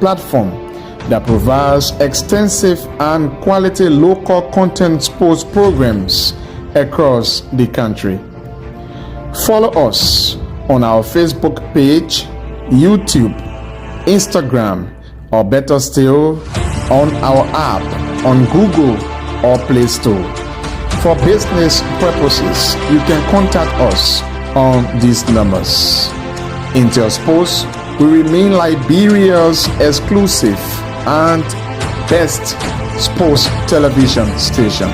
platform that provides extensive and quality local content sports programs across the country. Follow us on our Facebook page, YouTube, Instagram, or better still, on our app on Google or Play Store. For business purposes, you can contact us on these numbers. Intel Sports will remain Liberia's exclusive and best sports television station.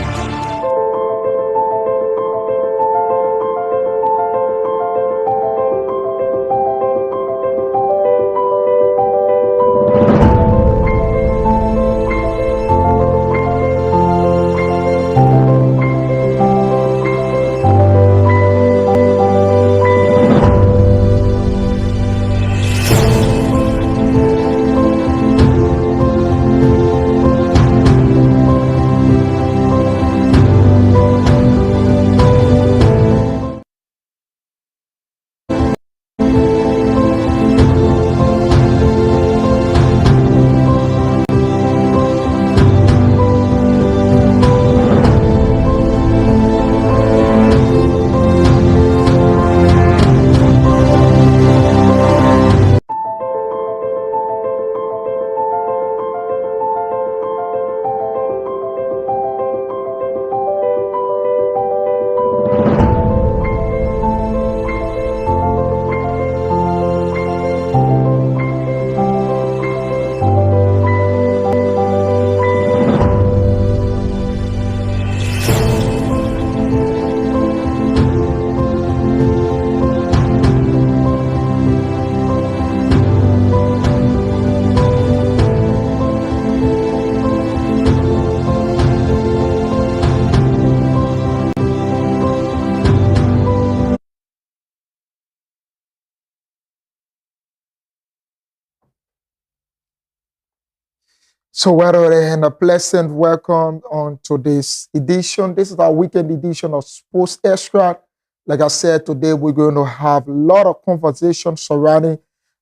So, well, and a pleasant welcome on today's edition. This is our weekend edition of Sports Extra. Like I said, today we're going to have a lot of conversation surrounding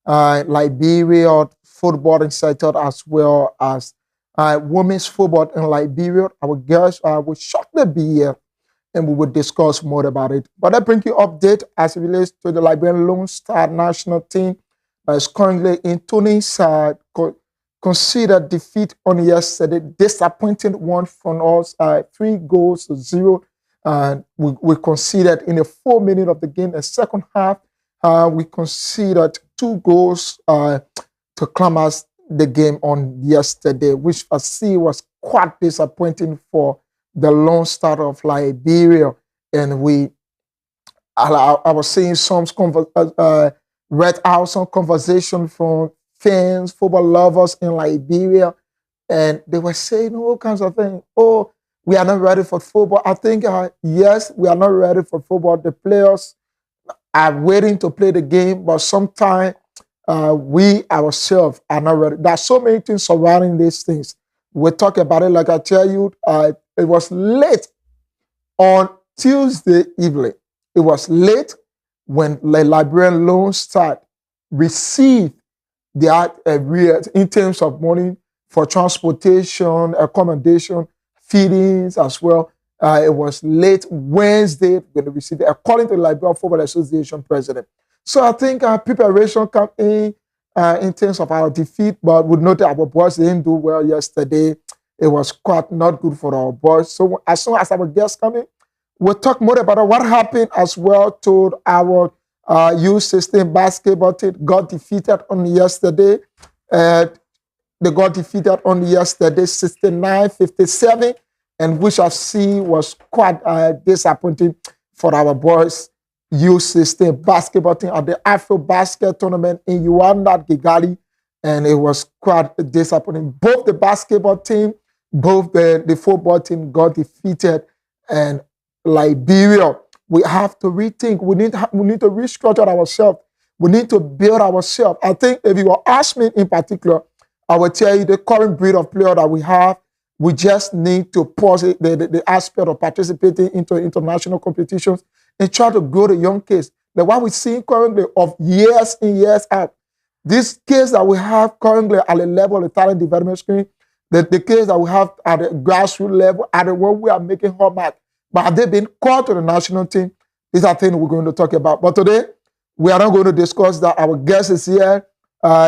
Liberia football in sector as well as women's football in Liberia. Our guests will shortly be here and we will discuss more about it. But I bring you update as it relates to the Liberian Lone Star national team that is currently in Tunis. Considered defeat on yesterday, disappointing one from us, 3-0. And we conceded in the 4 minutes of the game. The second half, we conceded 2 goals to climax the game on yesterday, which I see was quite disappointing for the Lone Star of Liberia. And I was seeing some read out some conversation from fans, football lovers in Liberia, and they were saying all kinds of things. Oh, we are not ready for football. I think, yes, we are not ready for football. The players are waiting to play the game, but sometimes we ourselves are not ready. There are so many things surrounding these things. We'll talk about it. Like I tell you, it was late on Tuesday evening. It was late when the Liberian Lone Star received their arrears in terms of money for transportation, accommodation, feedings as well. It was late Wednesday when they received it, according to the Liberia Football Association president. So I think preparation come in terms of our defeat, but we know that our boys didn't do well yesterday. It was quite not good for our boys. So as soon as our guests come in, we'll talk more about what happened as well to our youth system basketball team. Got defeated on yesterday. They got defeated on yesterday, 69-57, and which I see was quite disappointing for our boys' youth system basketball team at the Afro Basket tournament in Uganda, Kigali, and it was quite disappointing. Both the basketball team, both the football team got defeated, and Liberia, we have to rethink. We need to restructure ourselves. We need to build ourselves. I think if you ask me in particular, I will tell you the current breed of player that we have, we just need to pause the aspect of participating into international competitions and try to grow the young kids. The one we see currently of years in, years out, This case that we have currently at the level of the talent development screen, the case that we have at the grassroots level, at the one we are making hallmark, but have they been called to the national team? These are things we're going to talk about. But today, we are not going to discuss that. Our guest is here.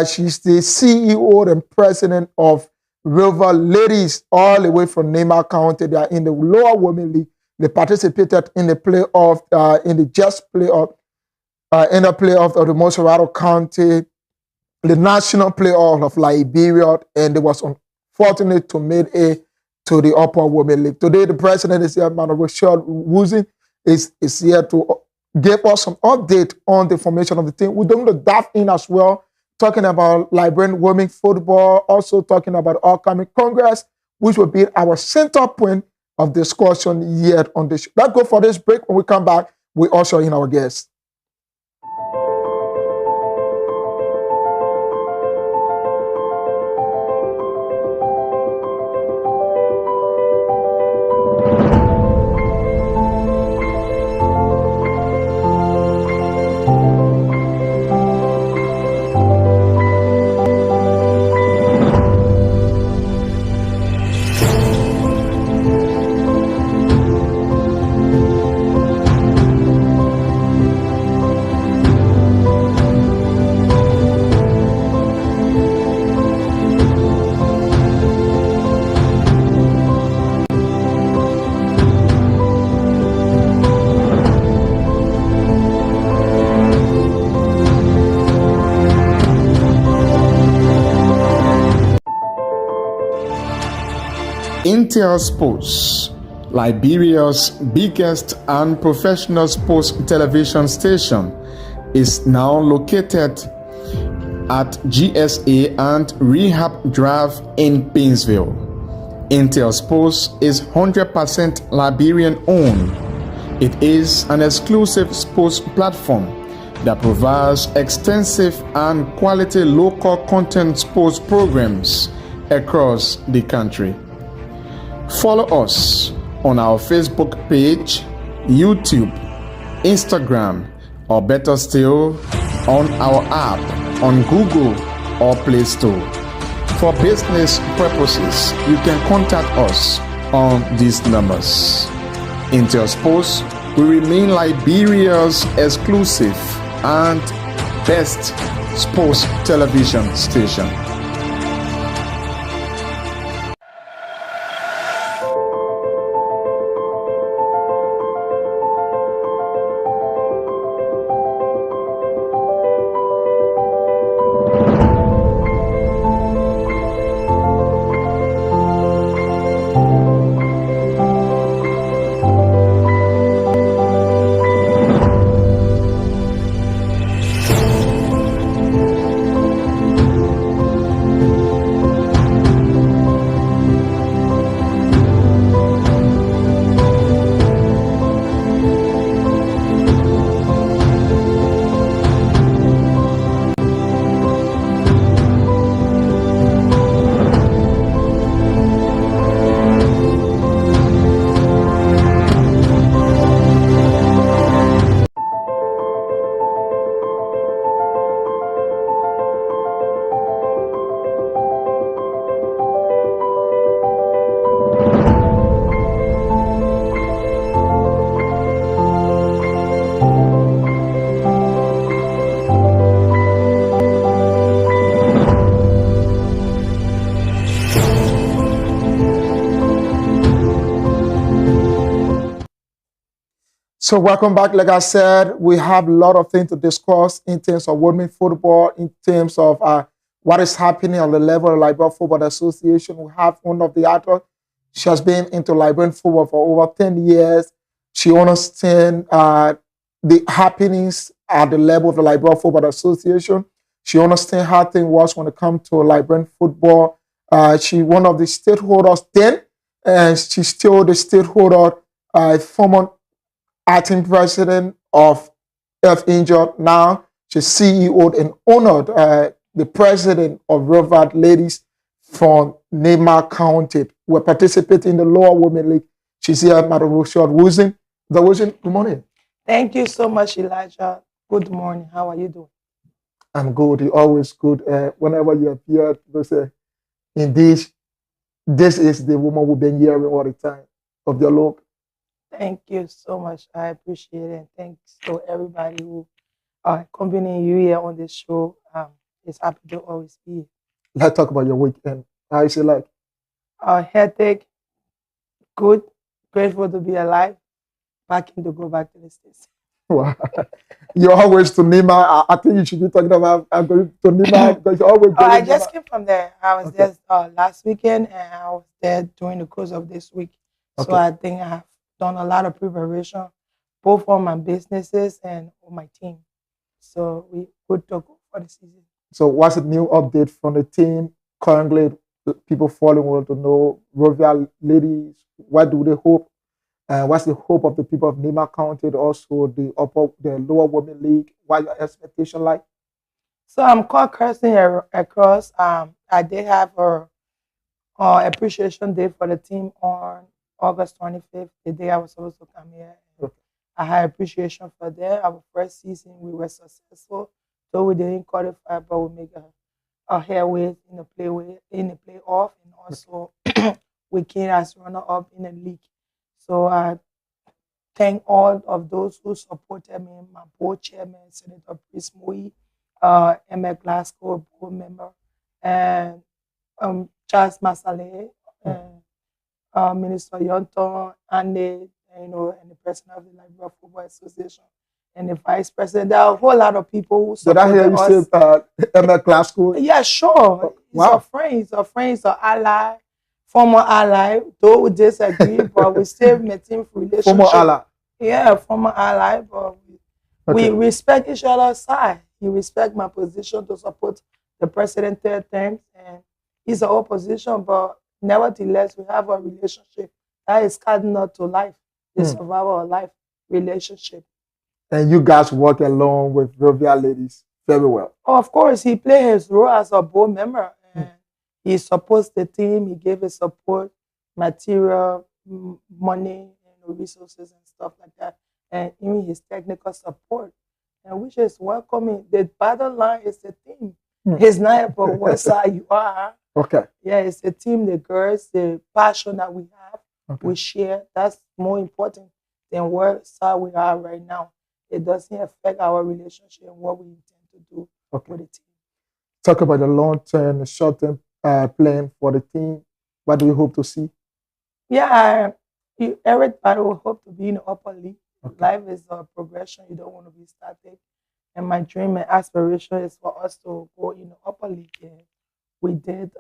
She's the CEO and president of River Ladies, all the way from Nema County. They are in the lower women league. They participated in the playoff, in the just playoff, in the playoff of the Montserrat County, the national playoff of Liberia, and they was unfortunate to make it to the upper women league. Today, the president is here, Madam Rochelle Woozen, is here to give us some update on the formation of the team. We're going to dive in as well, talking about Liberian women football, also talking about upcoming Congress, which will be our center point of discussion here on this show. Let's go for this break. When we come back, we usher in our guests. Intel Sports, Liberia's biggest and professional sports television station, is now located at GSA and Rehab Drive in Painesville. Intel Sports is 100% Liberian owned. It is an exclusive sports platform that provides extensive and quality local content sports programs across the country. Follow us on our Facebook page, YouTube, Instagram, or better still, on our app on Google or Play Store. For business purposes, you can contact us on these numbers. Intel Sports will remain Liberia's exclusive and best sports television station. So welcome back. Like I said, we have a lot of things to discuss in terms of women football, in terms of what is happening on the level of Liberian Football Association. We have one of the athletes. She has been into Liberian football for over 10 years. She understands the happenings at the level of the Liberian Football Association. She understands how things work when it comes to Liberian football. She's one of the stakeholders then, and she's still the stakeholder, former acting president of F Injured. Now she's CEO and honored the president of River Ladies from Nema County. We're participating in the lower women league. She's here, Madam Rochelle Woozen. Good morning. Thank you so much, Elijah. Good morning. How are you doing? I'm good. You're always good. Whenever you appear, they say, indeed, this is the woman we've been hearing all the time of your Lord. Thank you so much. I appreciate it. And thanks to everybody who are accompanying you here on this show. It's happy to always be here. Let's talk about your weekend. How is it like? Hectic, good, grateful to be alive, packing to go back to the States. Wow. You're always to Nima. I think you should be talking about going to Nima because you're always going I to just Nima. came from there. I was Okay. there last weekend and I was there during the course of this week. So Okay. I think I have done a lot of preparation, both on my businesses and on my team. So we good to go for the season. So what's the new update from the team? Currently, people following want to know Rovia ladies. What do they hope? What's the hope of the people of Nima County? Also, the lower women league. What your expectation like? So I'm called Kirsten across. I did have a appreciation day for the team on August 25th, the day I was supposed to come here. Okay. I had appreciation for that. Our first season, we were successful, so we didn't qualify, but we made a headway in the playoff, and also we came as runner up in the league. So I thank all of those who supported me, my board chairman, Senator Chris Moy, Emma Glasgow, board member, and Charles Masale, and Minister Yonton, and and the president of the Liberia Football Association, and the vice president. There are a whole lot of people who Did I hear supported you us. say Emma Glasgow? Yeah, sure. He's a Wow. friend. He's a friend. He's an ally, former ally. Though we disagree, but we still maintain relationship. Former ally. Yeah, former ally, but we Okay. respect each other's side. He respect my position to support the president third term, and he's an opposition, but nevertheless, we have a relationship that is cardinal to life, the Hmm. survival of life relationship. And you guys work along with Rovia ladies very well. Of course, he played his role as a board member, and he supports the team. He gave his support, material, money, resources and stuff like that, and even his technical support, and which is welcoming. The bottom line is the team. It's not about what side you are. Okay. Yeah, it's the team, the girls, the passion that we have, Okay. we share. That's more important than what side we are right now. It doesn't affect our relationship and what we intend to do Okay. with the team. Talk about the long term, the short term plan for the team. What do you hope to see? Yeah, everybody will hope to be in the upper league. Okay. Life is a progression. You don't want to be static. And my dream and aspiration is for us to go in the upper league. And we did,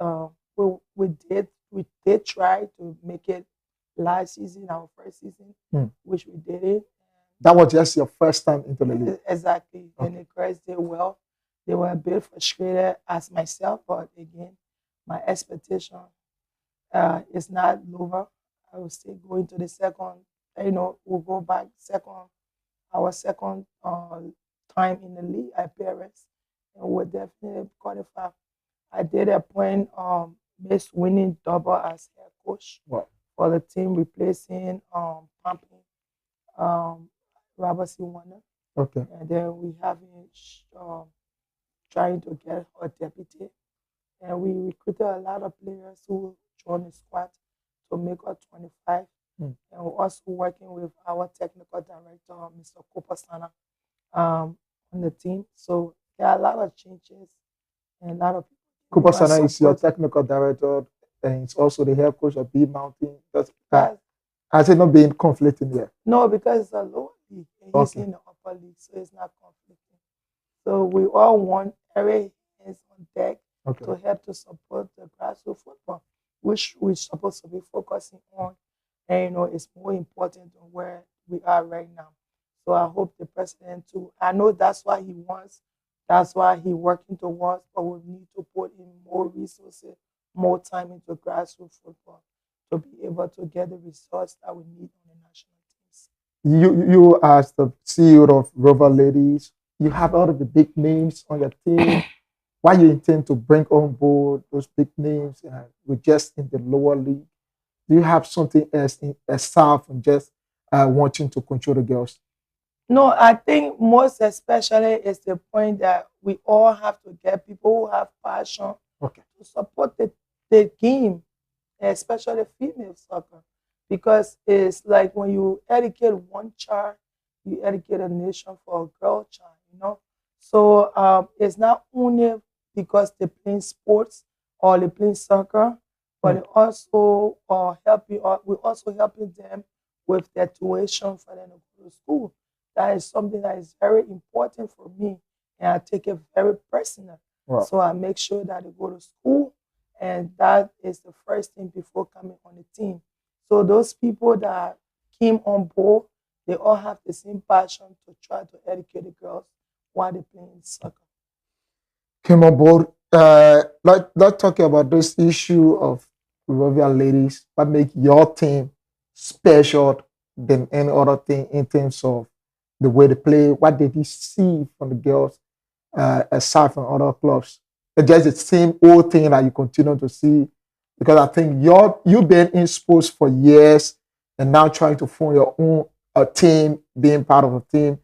we did try to make it last season, our first season, which we did it. That was just your first time into the league. Exactly. Okay. And the girls did well. They were a bit frustrated as myself, but again, my expectation is not lower. I will still go into the second, we'll go back our second time in the league appearance, and we'll definitely qualify. I did appoint Miss Winning Double as head coach for the team, replacing Pumping Robert C. Warner. Okay. And then we have trying to get a deputy. And we recruited a lot of players who joined the squad to make us 25. And we're also working with our technical director, Mr. Kopasana, on the team. So there are a lot of changes and a lot of people. Kopasana is your technical director and it's also the head coach of B Mountain. Has it not been conflicting yet? No, because it's a lower league and he's in the upper league, so it's not conflicting. So we all want every hands on deck to help to support the grassroots football, which we're supposed to be focusing on. And it's more important than where we are right now. So I hope the president too. I know that's what he wants. That's why he's working towards, but we need to put in more resources, more time into grassroots football to be able to get the results that we need on the national teams. You as the CEO of Rover Ladies, you have all of the big names on your team. Why you intend to bring on board those big names with just in the lower league? Do you have something else aside from just wanting to control the girls? No, I think most especially is the point that we all have to get people who have passion Okay. to support the game, especially female soccer. Because it's like when you educate one child, you educate a nation for a girl child. So it's not only because they playing sports or they playing soccer, but Mm. they also helping, we also helping them with their tuition for them to go to school. That is something that is very important for me, and I take it very personal. Wow. So I make sure that they go to school, and that is the first thing before coming on the team. So those people that came on board, they all have the same passion to try to educate the girls while they playing soccer. Came on board. Let's talk about this issue of Peruvian ladies. What make your team special than any other thing in terms of the way they play? What did you see from the girls aside from other clubs? It's just the same old thing that you continue to see because I think you've been in sports for years and now trying to form your own a team, being part of a team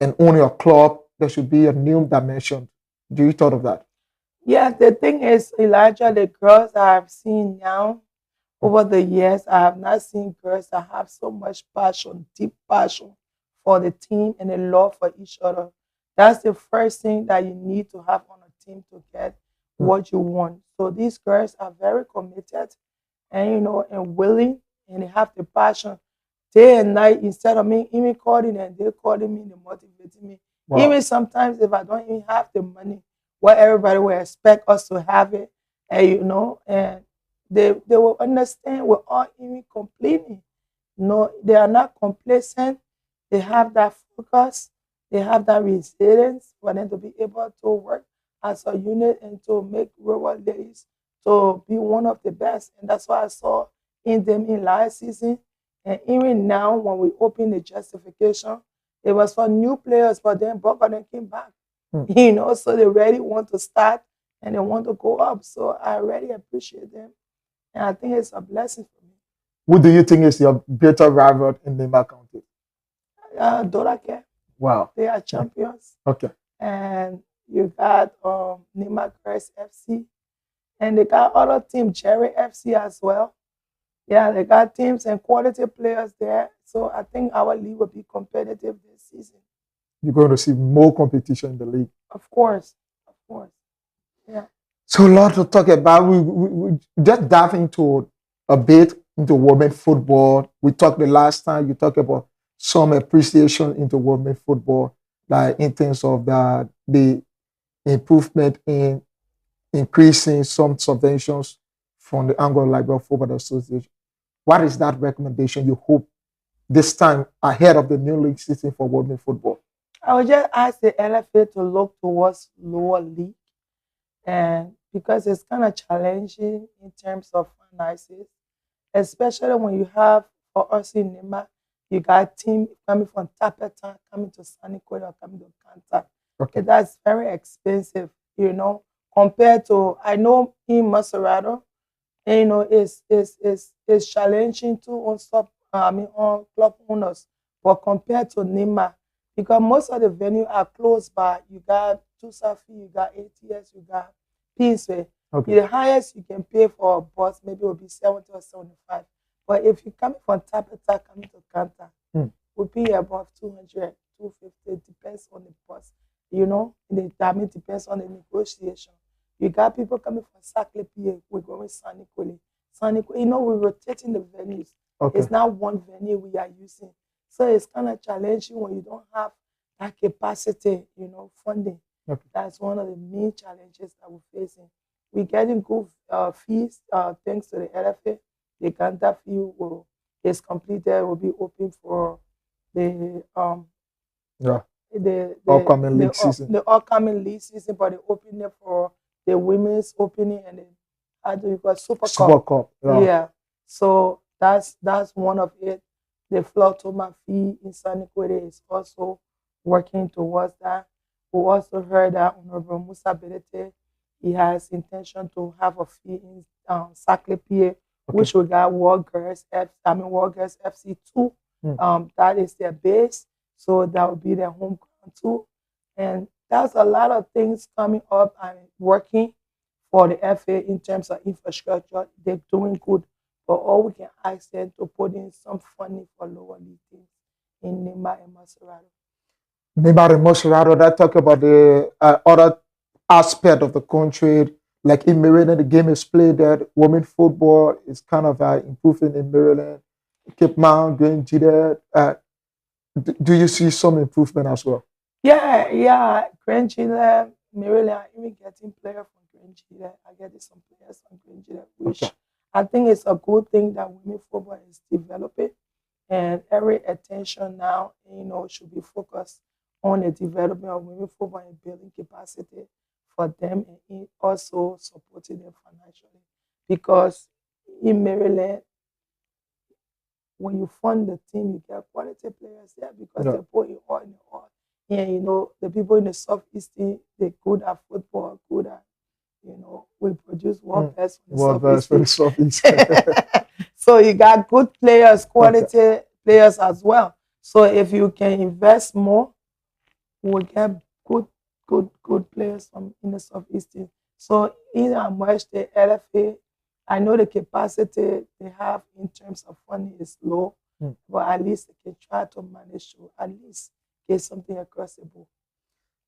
and own your club. There should be a new dimension. Do you thought of that? Yeah, the thing is, Elijah, the girls I have seen now over the years, I have not seen girls that have so much passion, deep passion for the team and a love for each other. That's the first thing that you need to have on a team to get Mm. what you want. So these girls are very committed and and willing, and they have the passion day and night. Instead of me even calling them, they calling me, they motivating me. Wow. Even sometimes if I don't even have the money, what everybody will expect us to have it, and and they will understand we're all even complaining. No, they are not complacent. They have that focus. They have that resilience for them to be able to work as a unit and to make Royal Ladies to be one of the best. And that's what I saw in them in last season. And even now, when we open the justification, it was for new players, but then both of them came back. Mm. So they really want to start and they want to go up. So I really appreciate them. And I think it's a blessing for me. Who do you think is your greater rival in Lima County? Dorake, Wow. they are champions. Okay. And you got Nima Crest FC. And they got other team, Cherry FC as well. Yeah, they got teams and quality players there. So I think our league will be competitive this season. You're going to see more competition in the league. Of course. Of course. Yeah. So a lot to talk about. We just dive into a bit into women football. We talked the last time. You talked about some appreciation into women football, like in terms of the improvement in increasing some subventions from the Angola Liberal Football Association. What is that recommendation you hope this time ahead of the new league season for women football? I would just ask the LFA to look towards lower league, and because it's kind of challenging in terms of finances, especially when you have, for us in Nema, you got team coming from Tapeta, coming to Sanikwe, or coming to Kanta. Okay. That's very expensive, compared to, I know in Maserado, and, it's challenging to on club owners, but compared to Nema, because most of the venue are close by. You got Tusafi, you got ATS, you got Peaceway. Okay. The highest you can pay for a bus maybe will be 70 or 75. But if you come from Tapeta coming to Kanta, will be above 200, 250. Depends on the bus. It depends on the negotiation. You got people coming from Saclay PA, we're going Sanikwele. We're rotating the venues. Okay. It's not one venue we are using. So it's kind of challenging when you don't have that capacity, funding. Okay. That's one of the main challenges that we're facing. We're getting good fees thanks to the LFA. The Ganta fee is completed, will be open for the upcoming league season. The upcoming league season, but they open it for the women's opening and then how do you call Super Cup? Yeah. So that's one of it. The Flautoma fee in Sanikwere is also working towards that. We also heard that Honorable Musa Belete, he has intention to have a fee in Saclay PA, which we got World Girls FC2. That is their base. So that will be their home ground too. And that's a lot of things coming up and working for the FA in terms of infrastructure. They're doing good. But all we can ask them to put in some funding for lower league teams in Lima and Maserati. Neymar and Mascherano, that talk about the other aspect of the country. Like in Maryland, the game is played there. Women football is kind of improving in Maryland. Cape Mount, Grange there. Do you see some improvement as well? Yeah. Grand Chile, Maryland, I'm even getting players from Grand Chile. I get some players from Grand Chile, which Okay. I think it's a good thing that women football is developing. And every attention now, should be focused on the development of women football and building capacity for them and also supporting them financially. Because in Maryland, when you fund the team, you get quality players there because Yeah. they put it all in the all. And the people in the southeast, they're good at football, good at, we produce world best from the World best for the southeast. Southeast. So you got good players, quality players as well. So if you can invest more, we'll get good players from in the southeast. So in and much the LFA, I know the capacity they have in terms of funding is low, but at least they can try to manage to at least get something across the board.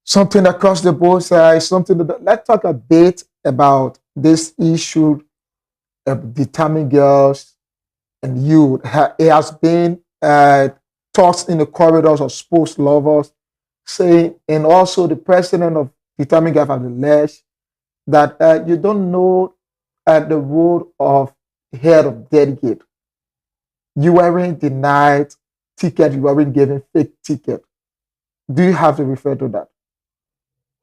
Something across the board side, something that, let's talk a bit about this issue of determined girls and youth. It has been talks in the corridors of sports lovers saying, and also the president of determined girls has alleged that you don't know the role of head of delegate. You weren't denied ticket, you weren't given fake ticket. Do you have to refer to that?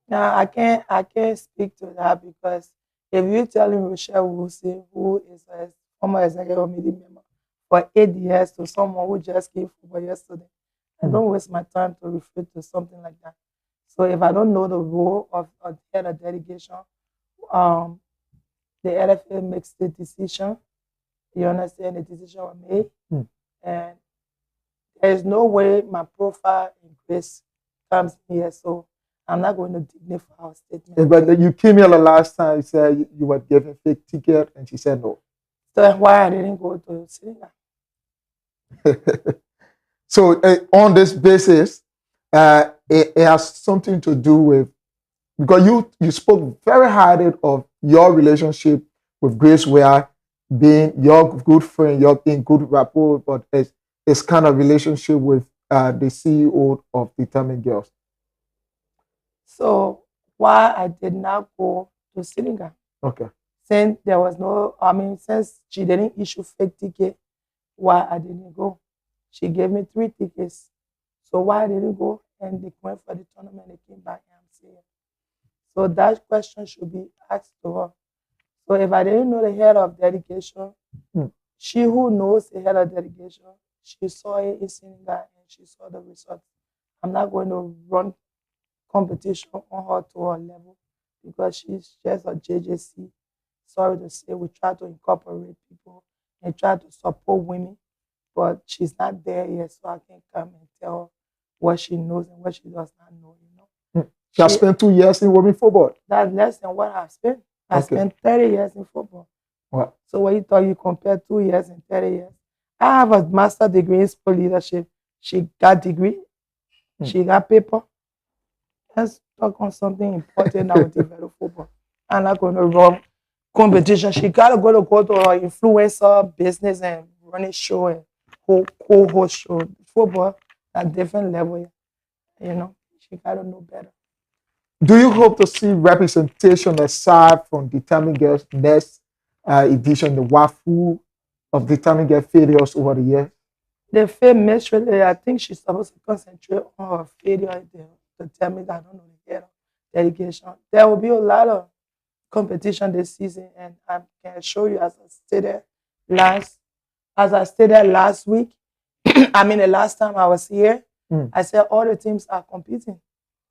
Now I can't speak to that because if you're telling Rochelle Wilson, who is a former executive committee member for 8 years, to someone who just came for yesterday, I don't waste my time to refer to something like that. So if I don't know the role of the head of delegation, um, the LFA makes the decision. You understand, the decision was made, and there's no way my profile in Grace comes here. So I'm not going to dignify our statement. But you came here the last time, you said you were given fake ticket, and she said no. So that's why I didn't go to Senegal. So on this basis, it has something to do with, because you spoke very highly of your relationship with Grace Ware being your good friend, you're in good rapport, but it's kind of relationship with the CEO of Determined Girls. So why I did not go to Senegal? Okay. Since there was since she didn't issue fake ticket, why I didn't go? She gave me 3 tickets. So why I didn't go? And they went for the tournament, they came back and I'm saying. So that question should be asked to her. So if I didn't know the head of delegation, she who knows the head of delegation, she saw it in Senegal and she saw the results. I'm not going to run competition on her to her level because she's just a JJC. Sorry to say, we try to incorporate people and try to support women, but she's not there yet, so I can come and tell her what she knows and what she does not know. She has spent 2 years in women football. That's less than what I've spent. I spent 30 years in football. Wow. So when you thought you compare 2 years and 30 years, I have a master's degree in sport leadership. She got degree. She got paper. Let's talk on something important that will develop football. I'm not going to run competition. She gotta go to her influencer business and run a show and co-host show. Football at different level. She gotta know better. Do you hope to see representation aside from Determined Girls next edition, the WAFU of Determined Girl failures over the years? The fail miserably. I think she's supposed to concentrate on her failure to tell me that I don't know the head of delegation. There will be a lot of competition this season, and I can show you as I stated last week. The last time I was here, I said all the teams are competing.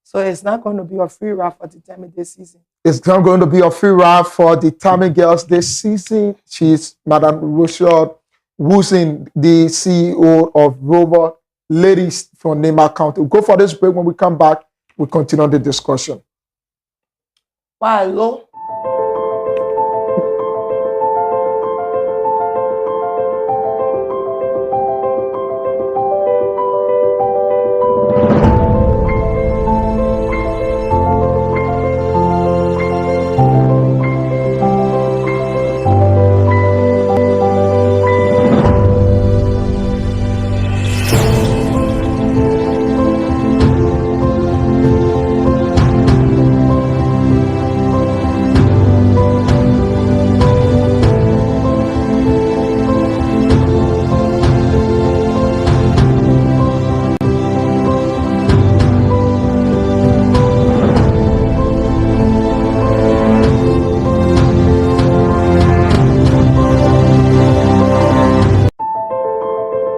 So it's not going to be a free ride for Determined this season. It's not going to be a free ride for Determined Girls this season. She's Madame Rochelle Wilson, the CEO of Rover ladies from Nema County. We'll go for this break. When we come back, we'll continue the discussion. Wow, hello.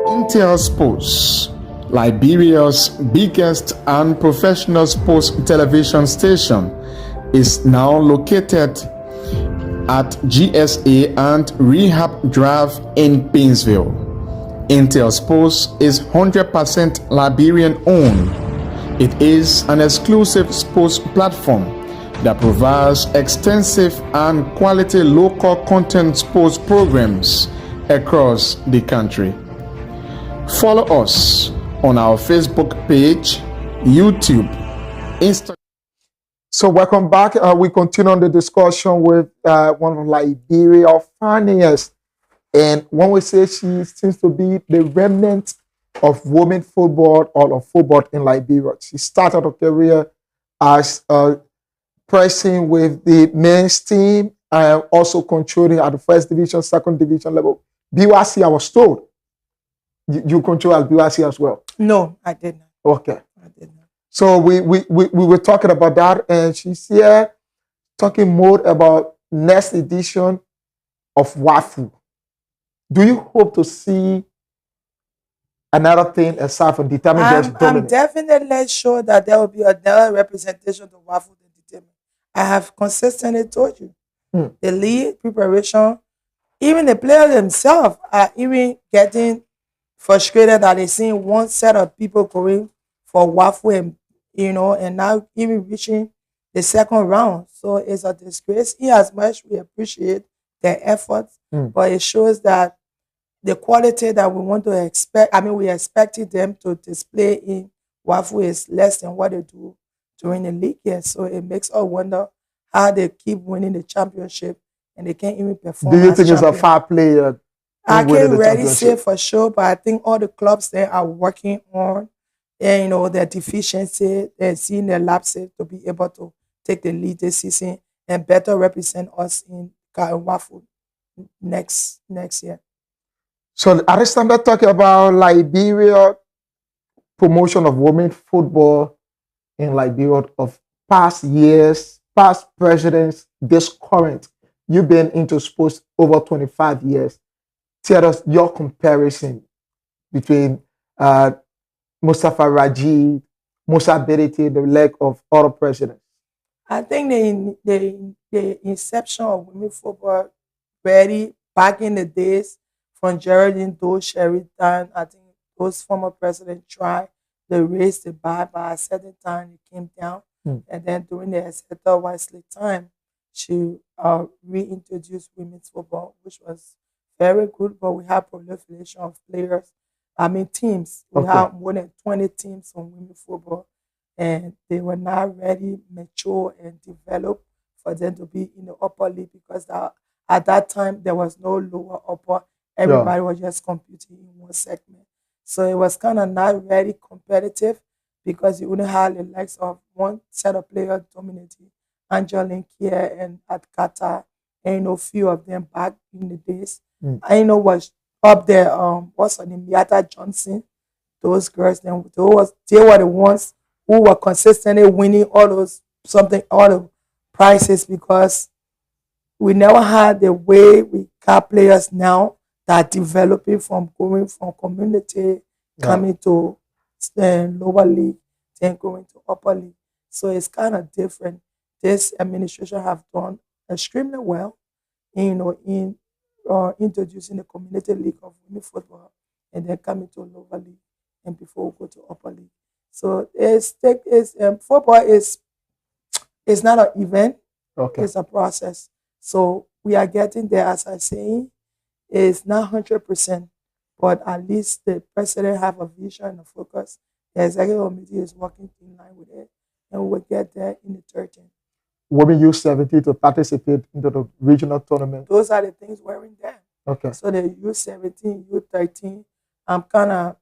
Intel Sports, Liberia's biggest and professional sports television station, is now located at GSA and Rehab Drive in Painesville. Intel Sports is 100% Liberian owned. It is an exclusive sports platform that provides extensive and quality local content sports programs across the country. Follow us on our Facebook page, YouTube, Instagram. So welcome back. We continue on the discussion with one of Liberia's funniest. And when we say she seems to be the remnant of women football or of football in Liberia. She started her career as pressing with the men's team and also controlling at the first division, second division level. BYC, I was told. You control at BYC as well? No, I did not. Okay. I did not. So we were talking about that, and she's here talking more about next edition of WAFU. Do you hope to see another thing aside from determined? I'm definitely sure that there will be another representation of WAFU than determined. I have consistently told you. The league preparation, even the players themselves are even getting frustrated that they seeing one set of people going for WAFU and and now even reaching the second round. So it's a disgrace. In as much we appreciate their efforts, but it shows that the quality that we want to expect, we expected them to display in WAFU is less than what they do during the league year. So it makes us wonder how they keep winning the championship and they can't even perform. Do you think it's a fair play? I can't really say for sure, but I think all the clubs there are working on their deficiency and seeing their lapses to be able to take the lead this season and better represent us in WAFU next year. So at this time, they're talking about Liberia promotion of women football in Liberia of past years, past presidents, this current. You've been into sports over 25 years. Tell us your comparison between Mustafa Raji, Musa Berete, the leg of other presidents. I think the inception of women football very back in the days from Geraldine Doe, Sheridan. I think those former presidents tried to raise the bar, but at a certain time it came down. And then during the Esther Wesley time, she reintroduced women's football, which was very good, but we have proliferation of players. Teams. We have more than 20 teams on women's football, and they were not ready, mature, and developed for them to be in the upper league because at that time there was no lower upper. Everybody was just competing in one segment. So it was kind of not very competitive because you only had the likes of one set of players dominating, Angeline Kier and at Qatar, and a few of them back in the days. I was up there, what's her name, Miata Johnson, those girls, they were the ones who were consistently winning all the prizes because we never had the way we got players now that are developing from going from community, coming to lower league, then going to upper league. So it's kind of different. This administration have done extremely well, in introducing the community league of women football and then coming to lower league and before we go to upper league. So football is not an event, Okay. it's a process. So we are getting there, as I say, it's not 100%, but at least the president have a vision and a focus. The executive committee is working in line with it, and we'll get there in the 13th. Women U17 to participate into the regional tournament. Those are the things we're in there. Okay. So the U17, U13, I'm kind of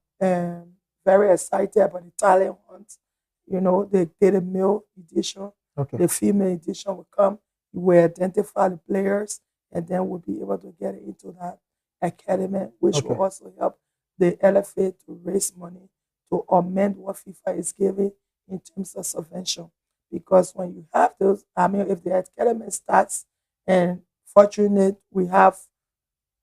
very excited about the talent hunt. You know, they did a male edition. Okay. The female edition will come. We identify the players, and then we'll be able to get into that academy, which Okay. will also help the LFA to raise money to amend what FIFA is giving in terms of subvention. Because when you have those, I mean, if the academy starts, and fortunate we have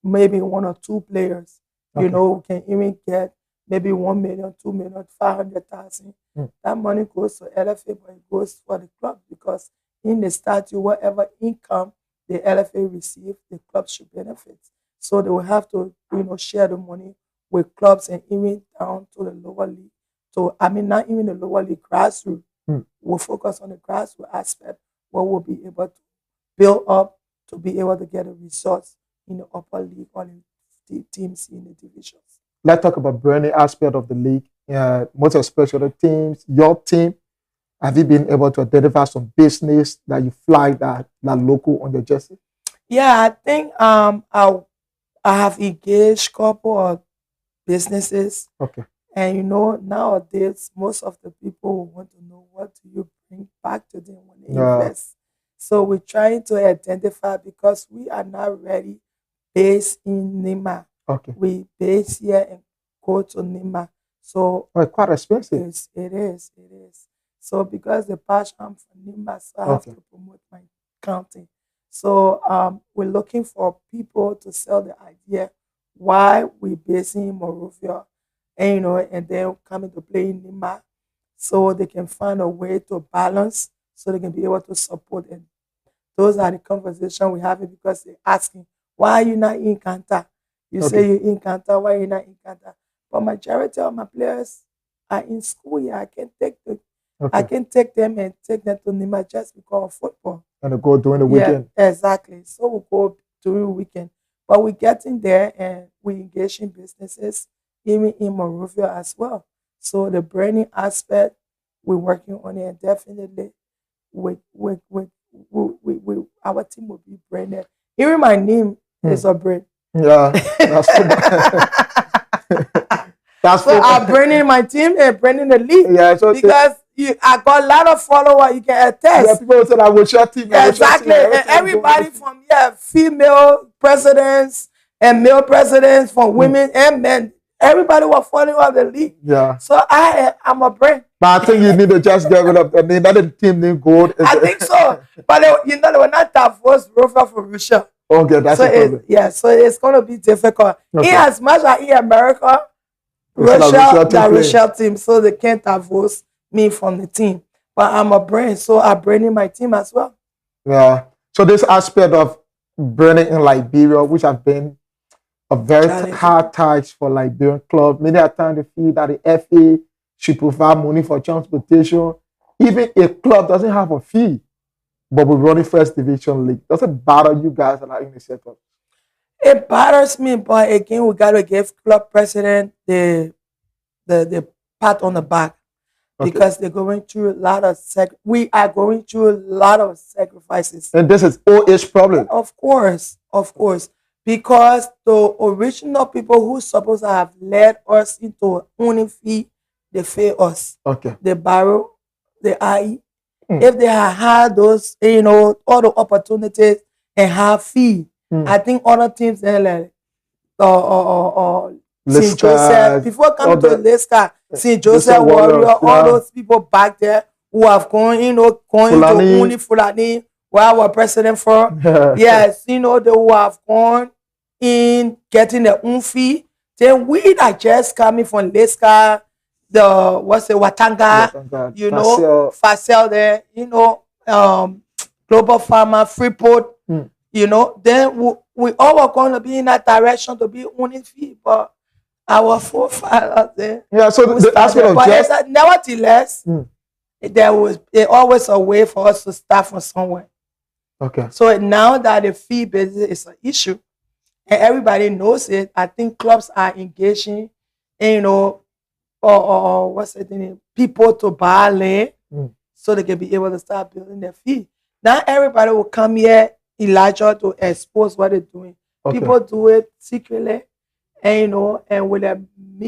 maybe 1 or 2 players, you Okay. know, who can even get maybe 1 million, 2 million, 500,000. That money goes to LFA, but it goes for the club, because in the statute, whatever income the LFA receive, the club should benefit. So they will have to, you know, share the money with clubs and even down to the lower league. So I mean, not even the lower league, grassroots. We'll focus on the grassroots aspect, where we'll be able to build up to be able to get the results in the upper league or the teams in the divisions. Let's talk about branding aspect of the league. Most especially the teams, your team. Have you been able to identify some business that you flag that local on your jersey? Yeah, I think I have engaged couple of businesses. Okay. And you know, nowadays, most of the people want to know, what do you bring back to them when they invest. So we're trying to identify, because we are not ready based in Nima. Okay. We base here and go to Nima. So it's quite expensive. It is. So because the patch I'm from Nima, so I have to promote my county. So we're looking for people to sell the idea why we're basing in Monrovia, and you know, and then coming to play in Nima, so they can find a way to balance, so they can be able to support it. Those are the conversations we're having, because they're asking, why are you not in Kanta? You say you're in Kanta, why are you not in Kanta? But majority of my players are in school here. I can take them and take them to Nima just because of football. And they go during the weekend. Yeah, exactly. So we'll go during the weekend. But we're getting there, and we engage in businesses, even in Monrovia as well. So the branding aspect, we're working on it, and definitely our team will be branded. Even my name is a brand. Yeah, that's that's so I'm branding my team and branding the league. Yeah, so because I got a lot of followers. You can attest. Yeah, people say I was your team. Exactly, and everybody from here, female presidents and male presidents, from women and men. Everybody was following up the league. Yeah. So I'm a brand. But I think you need to just develop the name. That the team name gold. I think so. But they were not Davos Rover for Russia. Okay, that's so so it's gonna be difficult. Okay. In as much as in America, Russia team, so they can't divorce me from the team. But I'm a brand, so I'm branding my team as well. Yeah. So this aspect of branding in Liberia, which have been a very hard task for Liberian clubs. Many a time they feel that the FA should provide money for transportation. Even a club doesn't have a fee, but we're running first division league. Does it bother you guys that are in the setup? It bothers me, but again, we gotta give club president the pat on the back, because they're going through a lot of we are going through a lot of sacrifices. And this is OH problem. Of course. Because the original people who supposed to have led us into owning fee, they fail us. Okay. They borrow, they IE. If they had those, all the opportunities and have fee, I think other teams like St. Joseph, before coming to Leicester, St. Joseph Warrior, all those people back there who have gone into Fulani, where our president for. Yes, they who have gone in getting their own fee. Then we that just coming from Leicester, Watanga, Facel there, Global Farmer, Freeport, then we all are going to be in that direction to be owning fee. But our forefathers there. Yeah, so who the aspect started. of But just nevertheless, Mm. there was always a way for us to start from somewhere. okay. So now that the fee business is an issue and everybody knows it, I think clubs are engaging, or what's the name, people to buy land Mm. so they can be able to start building their fee. Now everybody will come here, Elijah, to expose what they're doing. Okay. People do it secretly, and and with a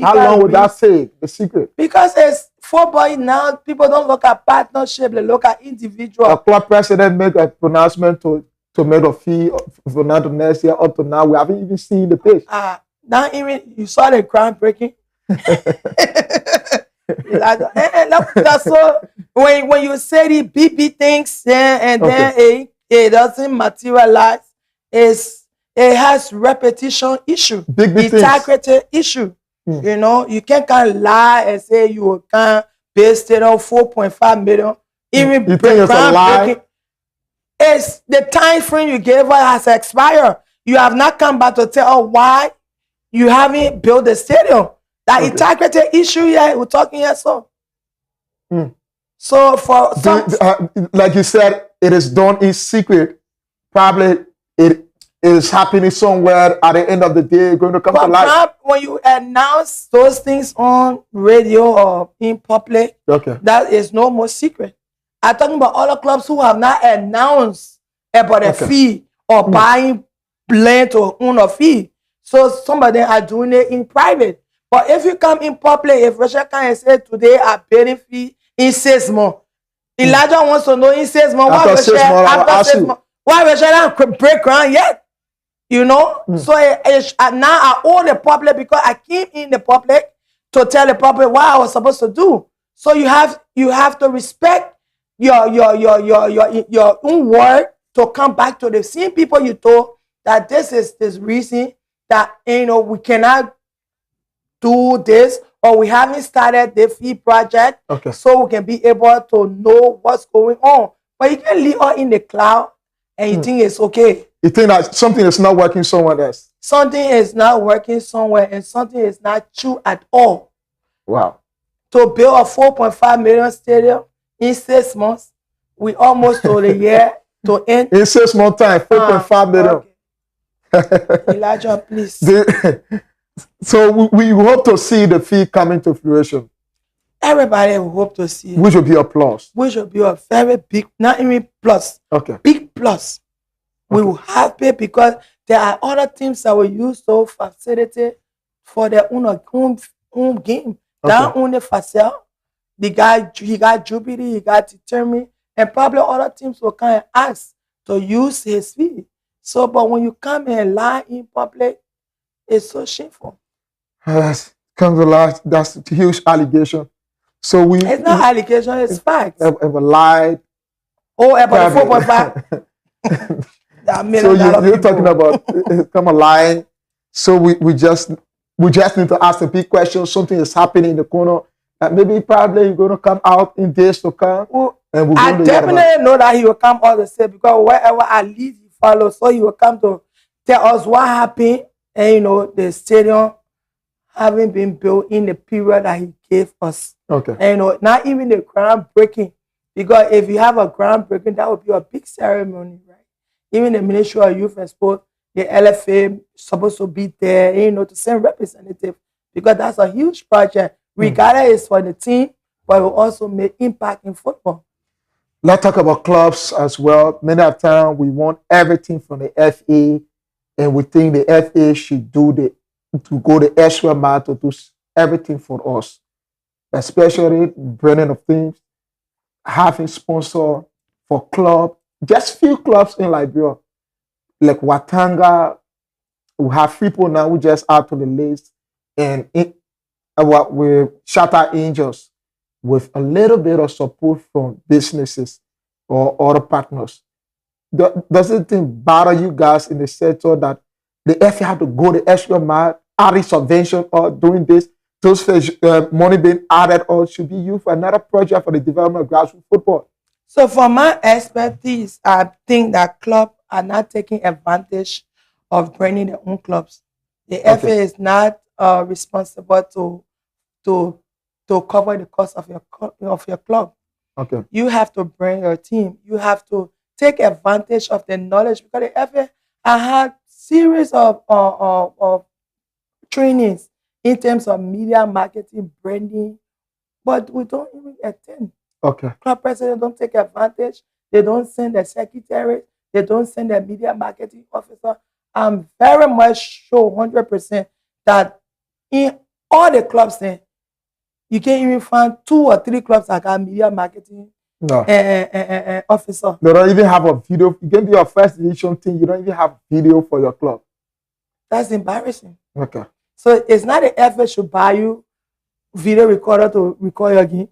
How long would that take? The secret? because it's football now, people don't look at partnership, they look at individual. A club president make a pronouncement to make a fee for now to next year. Up to now, we haven't even seen the page. Now even you saw the groundbreaking. That's so when you say the BB things, and then it doesn't materialize, it has repetition issue, Big things. integrity issue. You can't lie and say you can base it on 4.5 million. Even you think it's a lie? It's the time frame you gave us has expired. You have not come back to tell us why you haven't built the stadium. That integrity issue here, we're talking here, so. So for some, like you said, it is done in secret. Probably it is happening somewhere. At the end of the day, going to come to life. When you announce those things on radio or in public, that is no more secret. I'm talking about other clubs who have not announced about a fee or buying land to own a fee. So some of them are doing it in private. But if you come in public, if Rachel can say today I'm paying fee in 6 months, Elijah wants to know in 6 months after 6 months, why Rachel don't break ground yet? So now I owe the public because I came in the public to tell the public what I was supposed to do. So you have to respect your own word to come back to the same people you told that this is this reason that we cannot do this, or we haven't started the fee project, so we can be able to know what's going on. But you can leave all in the cloud and you think it's okay. You think that something is not working somewhere else. Something is not working somewhere, and something is not true at all. Wow. To build a 4.5 million stadium in 6 months, we almost to the year to end. In 6 months time, 4.5 million. Okay. Elijah, please. So we hope to see the fee coming to fruition. Everybody will hope to see it. Which will be a plus. Which will be a very big, not even plus. Big plus. We will have it because there are other teams that will use those facilities for their own game. That own the facility. He got Jubilee, he got Determined, and probably other teams will come and ask to use his fee. So, but when you come and lie in public, it's so shameful. Comes to life. That's a huge allegation. So it's not allegation, it's facts. Ever lied. Oh, about 4.5. So you're talking about come a lie. So we just need to ask the big question. Something is happening in the corner. Maybe probably you're going to come out in days to come. And I definitely know that he will come out the same because wherever I leave, he follows. So he will come to tell us what happened. And the stadium having been built in the period that he gave us. And not even the groundbreaking, because if you have a groundbreaking, that would be a big ceremony, right? Even the Ministry of Youth and Sport, the LFA supposed to be there, to send representative, because that's a huge project. Regardless, it's for the team, but it will also make impact in football. Let's talk about clubs as well. Many of the time, we want everything from the FA. And we think the FA should go the extra mile to do everything for us, especially bringing of things, having sponsor for club. Just few clubs in Liberia, like Watanga. We have people now who just add to the list, and we Shatter Angels with a little bit of support from businesses or other partners. Does it bother you guys in the sector that the FA have to go the extra mile, adding subvention or doing this? Those money being added or should be used for another project for the development of grassroots football? So from my expertise, I think that clubs are not taking advantage of bringing their own clubs. The Okay. FA is not responsible to cover the cost of your club. Okay. You have to bring your team. You have to take advantage of the knowledge because the FA I had series of trainings in terms of media marketing, branding, but we don't even attend. Okay. Club president don't take advantage. They don't send the secretary. They don't send the media marketing officer. I'm very much sure, 100%, that in all the clubs there, you can't even find 2 or 3 clubs that got media marketing No. officer. They don't even have a video. You can be your first edition team. You don't even have video for your club. That's embarrassing. Okay. So it's not the FA should buy you video recorder to record your game.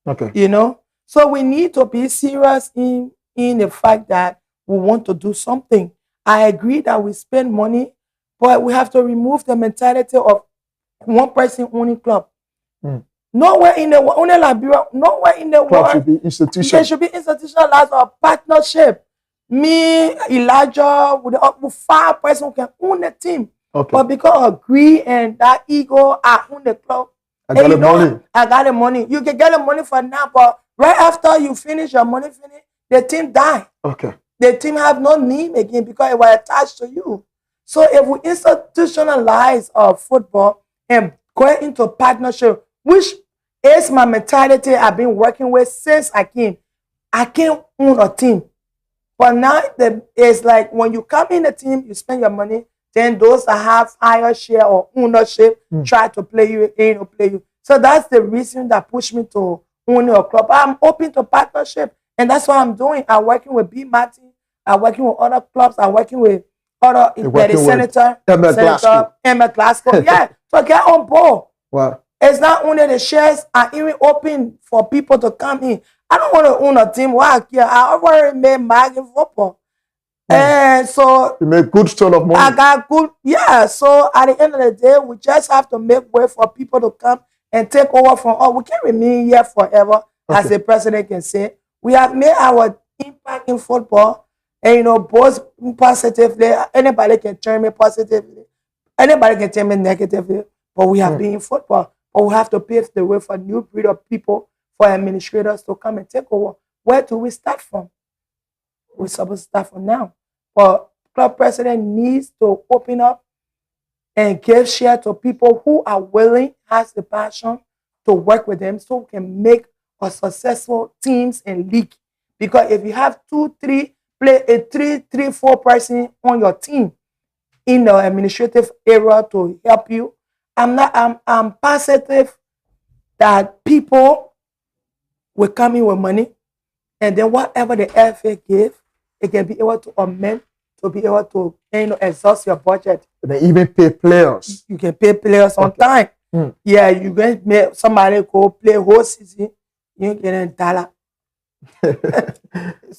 Okay. You know? So we need to be serious in the fact that we want to do something. I agree that we spend money, but we have to remove the mentality of one person owning club. Mm. Nowhere in the world, only Liberia, nowhere in the Club world, should be institutional. there should be institutionalized or partnership. Me, Elijah, with 5 persons who can own the team. Okay. But because of greed and that ego, I own the club. I got the money. I got the money. You can get the money for now, but right after you finish your money, the team die. Okay. The team have no name again because it was attached to you. So if we institutionalize football and go into partnership, which is my mentality I've been working with since I can't own a team. But now it's like when you come in the team, you spend your money, then those that have higher share or ownership try to play you, ain't no play you. So that's the reason that pushed me to own a club. I'm open to partnership, and that's what I'm doing. I'm working with B. Martin. I'm working with other clubs. I'm working with other Senator Emmett Glasgow. Yeah, so get on board. Wow. It's not only the shares are even open for people to come in. I don't want to own a team. Why? I already made margin football. And so you make good sort of money. I got good, yeah. So at the end of the day, we just have to make way for people to come and take over from us. We can't remain here forever, as the president can say. We have made our impact in football, and both positively. Anybody can turn me positively, anybody can turn me negatively. But we have been in football. But we have to pave the way for new breed of people, for administrators to come and take over. Where do we start from? We're supposed to start from now. But club president needs to open up and give share to people who are willing, has the passion to work with them so we can make a successful teams and league. Because if you have 2, 3, play a 3, 4 person on your team in the administrative area to help you, I'm positive that people will come in with money, and then whatever the FA give, it can be able to amend to be able to exhaust your budget. They even pay players. You can pay players on time. Yeah, you can make somebody go play whole season, you get $1.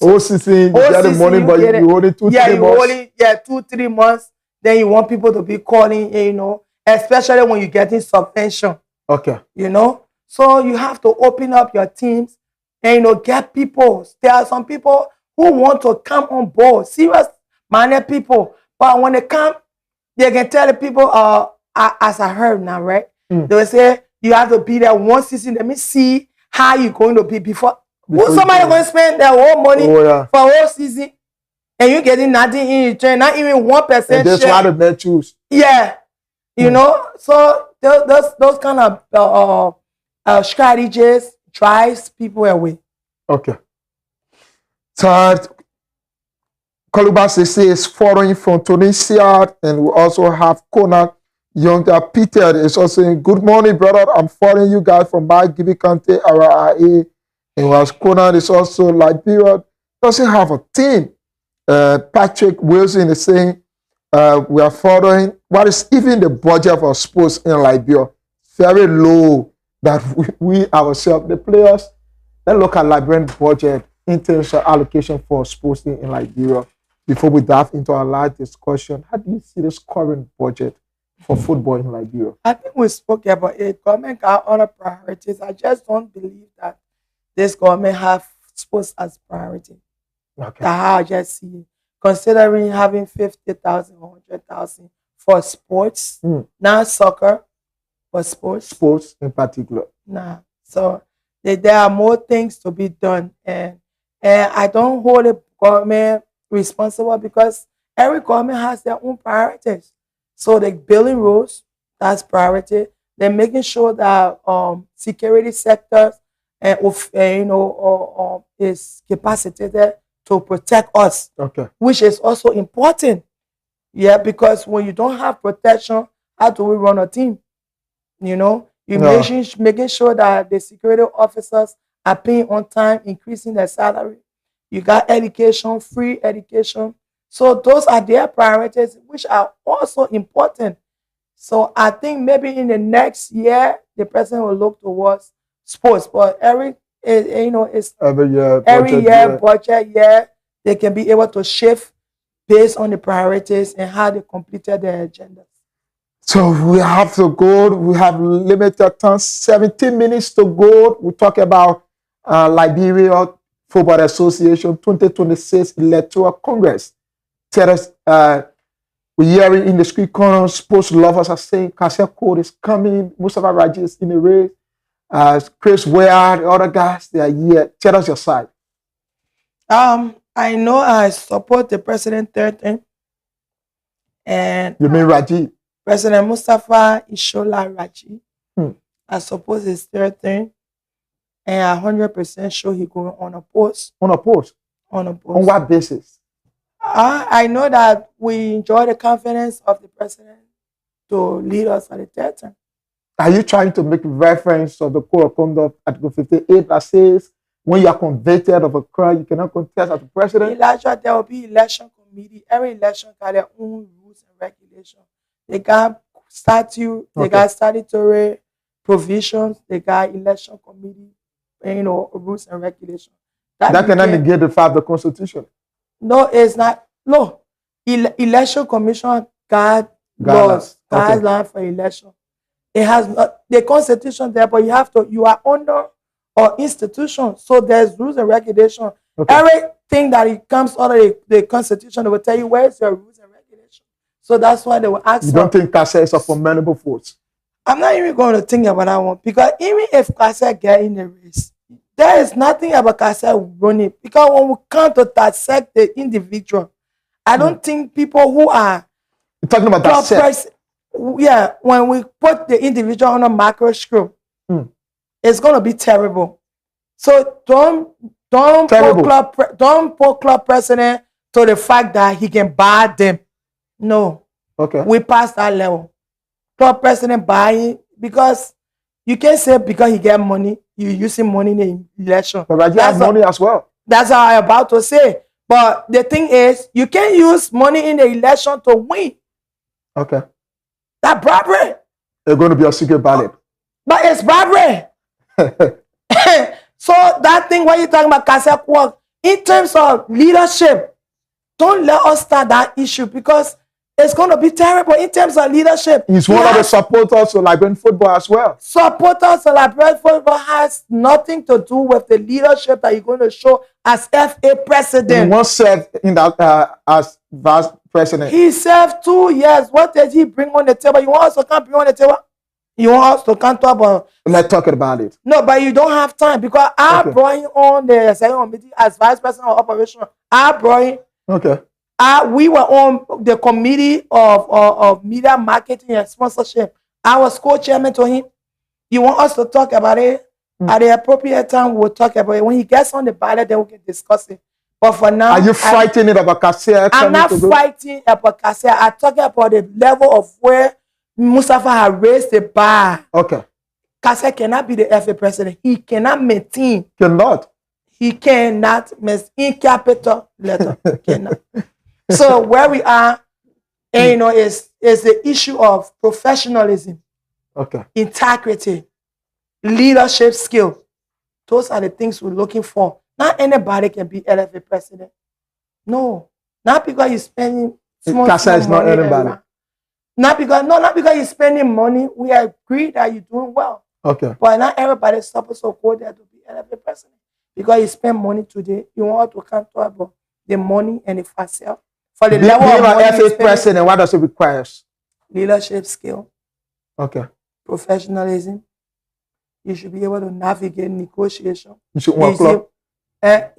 Whole season, you get the money, but you only 2, 3 months. 2, 3 months. Then you want people to be calling, especially when you're getting subvention. Okay. So you have to open up your teams and get people. There are some people who want to come on board, serious-minded people. But when they come, they can tell the people, as I heard now, right? They will say, you have to be there 1 season. Let me see how you're going to be before somebody going to spend their whole money for a whole season, and you're getting nothing in return, not even 1%. And that's why the men choose. Yeah. So those kind of strategies drives people away. Okay. Third, Kaluba Sese is following from Tunisia, and we also have Conan Younger Peter is also saying, good morning, brother. I'm following you guys from my Gibi Kante, RIA. And whilst Conan is also Liberia, doesn't have a team. Patrick Wilson is saying, we are following, what is even the budget for sports in Liberia? Very low that we ourselves, the players, let's look at Liberian budget in terms of allocation for sports in Liberia. Before we dive into our large discussion, how do you see this current budget for football in Liberia? I think we spoke about it. Government got other priorities. I just don't believe that this government have sports as priority. Okay. That's how I just see it. Considering having 50,000 or 100,000 for sports, not soccer, but sports. Sports in particular. Nah. So there are more things to be done, and I don't hold the government responsible because every government has their own priorities. So the building roads, that's priority. They're making sure that security sectors and is capacitated to protect us, Okay. which is also important. Yeah, because when you don't have protection, how do we run a team? You know, you making sure that the security officers are paying on time, increasing their salary. You got education, free education. So those are their priorities, which are also important. So I think maybe in the next year, the president will look towards sports. But it's Every year, budget year, they can be able to shift based on the priorities and how they completed their agendas. So we have to go. We have limited time, 17 minutes to go. We talk about Liberia Football Association 2026 Electoral Congress. Tell us, we're hearing in the street corner, sports lovers are saying Kassia Code is coming. Mustafa Raji is in the race. Chris Ware, the other guys, they are here. Tell us your side. I know I support the president third thing. And you mean Raji? President Mustafa Ishola Raji. I suppose his third thing. And I'm 100% sure he's going on a post. On a post? On a post. On what basis? I know that we enjoy the confidence of the president to lead us at the third term. Are you trying to make reference of the Code of Conduct, Article 58, that says when you are convicted of a crime, you cannot contest as the president? Elijah, there will be election committee. Every election got their own rules and regulations. They got statute, they got statutory provisions, they got election committee, rules and regulations. That cannot negate the fact of the Constitution. No, it's not. No. Election Commission got laws, guidelines for election. It has the Constitution there, but you are under an institution. So there's rules and regulations. Everything that it comes out of the Constitution, they will tell you where's your rules and regulations. So that's why they will ask. You don't think Kassia is a formidable force? I'm not even going to think about that one, because even if Kassia get in the race, there is nothing about Kassia running, because when we come to dissect the individual, I don't think people who are you're talking about that when we put the individual on a microscope, it's going to be terrible. So don't put club president to the fact that he can buy them. No. Okay. We passed that level. Club president buying, because you can't say because he get money, you using money in the election. But Raji has money as well. That's what I'm about to say. But the thing is, you can't use money in the election to win. Okay. That's bribery. It's going to be a secret ballot. But it's bribery. So that thing, what you're talking about, Kassia work, in terms of leadership, don't let us start that issue, because it's going to be terrible in terms of leadership. He's one of the supporters of Liberian football as well. Supporters of Liberian football has nothing to do with the leadership that you're going to show as FA president. He once served in that as vice president. He served 2 years. What did he bring on the table? You want us to come bring on the table? You want us to come talk about? Let's talk about it. No, but you don't have time, because I brought him on the second committee as vice president of operations. I brought him. Okay. We were on the committee of media marketing and sponsorship. I was co-chairman to him. You want us to talk about it? At the appropriate time, we'll talk about it. When he gets on the ballot, then we can discuss it. But for now, are you fighting it about Kassia? I'm not fighting about Kassia. I'm talking about the level of where Mustafa has raised the bar. Okay. Kassia cannot be the FA president. He cannot maintain. Cannot. He cannot in capital letter. Cannot. So where we are, is the issue of professionalism, integrity, leadership skill. Those are the things we're looking for. Not anybody can be LFA president. No, not because you're spending small Kassia is not anybody. Everywhere. Not because you're spending money. We agree that you're doing well. Okay. But not everybody's supposed to go there to be LFA president. Because you spend money today, you want to come talk about the money and the facet. For the level of money FA president, what does it require? leadership skill, Okay. professionalism. You should be able to navigate negotiation. You should want club. Yeah,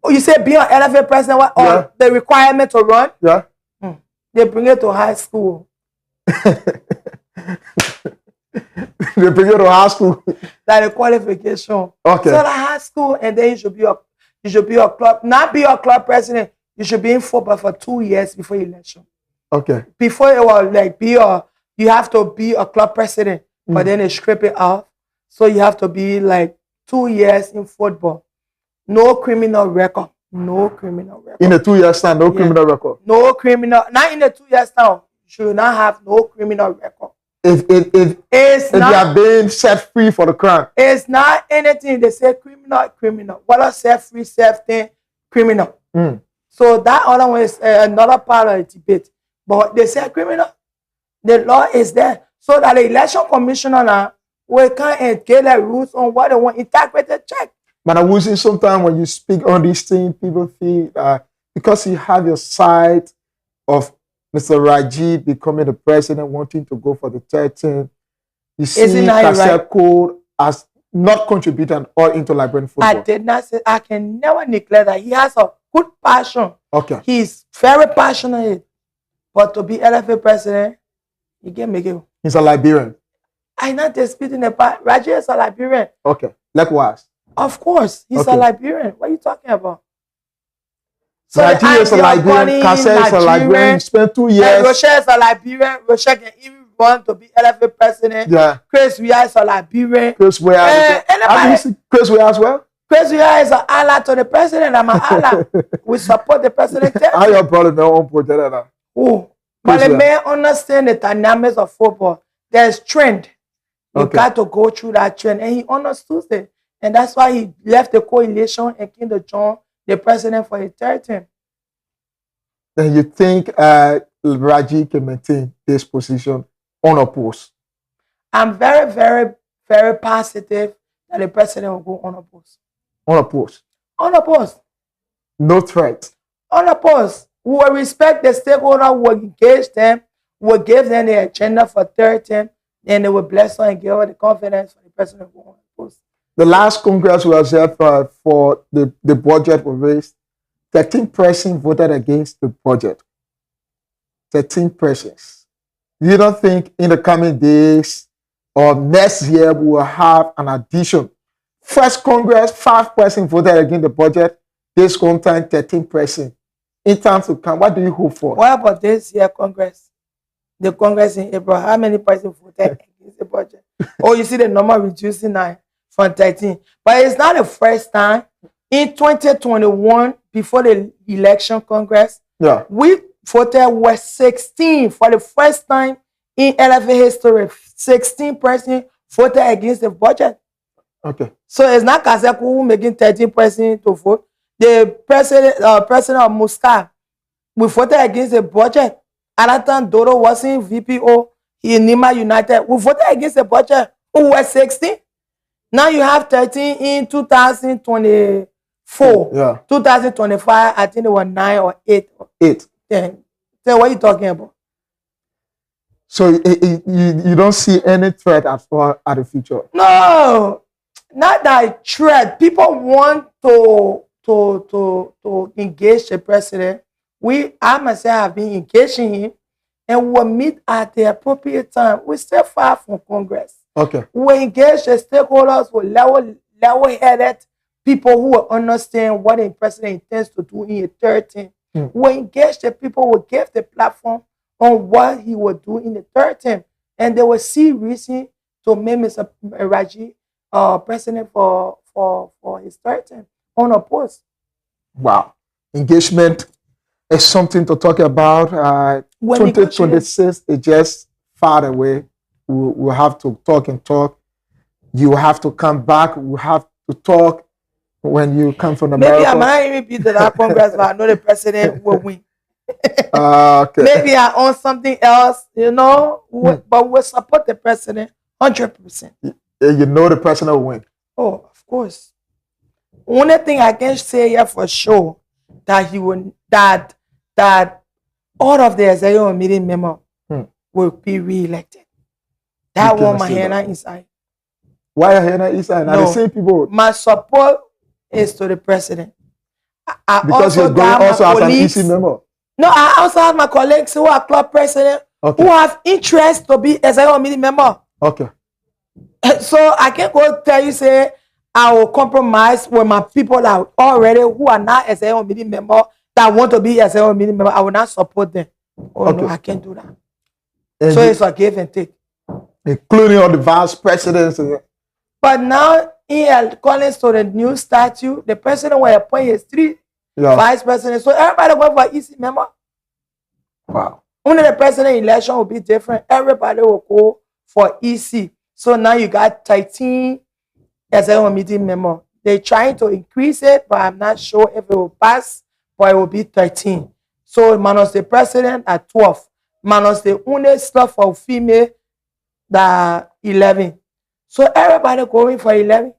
you say being an LFA president, what? Yeah. Or the requirement to run? Yeah. They bring it to high school. They bring you to high school. Like a qualification. Okay. So the high school, and then you should be a club, not be a club president. You should be in football for 2 years before election. Okay. Before it was like you have to be a club president, but then they strip it off. So you have to be like 2 years in football. No criminal record. No criminal record. In a 2 years time, no criminal record. No criminal. Not in a 2 years time. You should not have no criminal record. If you are being set free for the crime. It's not anything. They say criminal. What are set free, set thing, criminal. So that other one is another part of the debate. But they say criminal. The law is there. So that the election commissioner now will come and get the rules on what they want interpreted check. But I would say sometimes when you speak on these things, people feel because you have your side of Mr. Rajid becoming the president, wanting to go for the 13th, you see Kasser Code as not contributing all into Liberian football. I did not say, I can never neglect that. He has a good passion. Okay. He's very passionate. But to be LFA president, you can make it. He's a Liberian. I'm not disputing the part. Rajid is a Liberian. Okay. Likewise. Of course. He's a Liberian. What are you talking about? So Rajid is a Liberian. Kasser is a Liberian. He spent 2 years. Rochelle is a Liberian. Rochelle can even want to be LFA president. Yeah. Chris Weah is a Liberian. Chris Weah. Chris Weah as well? Chris Weah is an ally to the president. I'm an ally. We support the president. I your brother no one put that. Oh. But the man understand the dynamics of football. There's trend. You got to go through that trend. And he understood it. And that's why he left the coalition and came to join the president for his third term. Then you think Rajid can maintain this position unopposed? I'm very, very, very positive that the president will go unopposed. Unopposed? Unopposed. No threat? Unopposed. We will respect the stakeholders, we will engage them, we will give them the agenda for third term, and they will bless us and give us the confidence for the president to go unopposed. The last Congress was held for the budget was raised. 13 persons voted against the budget. 13 persons. You don't think in the coming days or next year we will have an addition? First Congress, 5 persons voted against the budget. This time, 13 persons. In time to come, what do you hope for? What about this year Congress? The Congress in April, how many persons voted against the budget? Oh, you see the number reducing now from 13. But it's not the first time. In 2021, before the election Congress, we voted with 16 for the first time in LFA history. 16 persons voted against the budget. Okay. So it's not Kasser who making 13% to vote. The president of Muscat, we voted against the budget. At that time, Dodo was in VPO in Nima United. We voted against the budget. Who was 16? Now you have 13 in 2024. Yeah. 2025, I think it was 9 or 8. 8. 10. So what are you talking about? So you don't see any threat at all at the future? No, not that threat. People want to engage the president. I myself have been engaging him, and we'll meet at the appropriate time. We're still far from Congress. Okay. We engage the stakeholders with level-headed people who will understand what the president intends to do in a third term. We engage the people who give the platform on what he will do in the third term, and they will see reason to make Mr. Rajid president for his third term unopposed. Wow. Engagement is something to talk about. 2026 is just far away. We'll have to talk and talk. You have to come back. We have to talk when you come from America. Maybe I might even be to that Congress, but I know the president will win. Okay. Maybe I own something else, but we'll support the president 100%. You know the president will win. Oh, of course. Only thing I can say here for sure that he will that all of the executive meeting members will be re-elected. That You one, my cannot say hand that. inside. Why are here inside? Are the No, same people? my support is to the president. I Because also you're going got my also as an EC colleagues. member. No, I also have my colleagues who are club president Okay. who have interest to be executive committee member. Okay. So I can't go tell you say I will compromise with my people that already who are not executive committee member that want to be executive committee member. I will not support them. Oh no, Okay. I can't do that. And So it's a give and take. including all the vice presidents. But now, according to the new statute, the president will appoint his 3 Yeah. vice presidents. So everybody going for EC member. Wow. Only the president election will be different. Everybody will go for EC. So now you got 13 executive committee members. They're trying to increase it, but I'm not sure if it will pass, but it will be 13. So minus the president at 12. Minus the only slot for female, the 11. So everybody going for 11.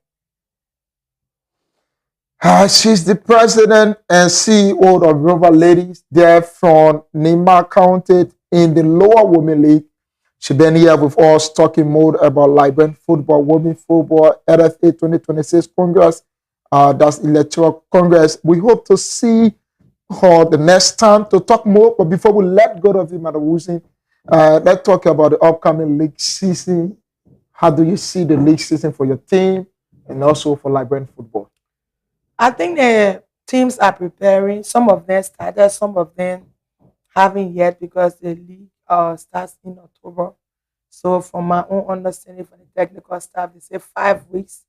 She's the president and CEO of River Ladies there from Nima County in the Lower Women League. She's been here with us talking more about Liberian football, women football, LFA 2026 Congress. That's Electoral Congress. We hope to see her the next time to talk more. But before we let go of him, Madam Wilson, let's talk about the upcoming league season. How do you see the league season for your team and also for Liberian football? I think the teams are preparing. Some of them started, some of them haven't yet because the league starts in October. So from my own understanding from the technical staff, they say 5 weeks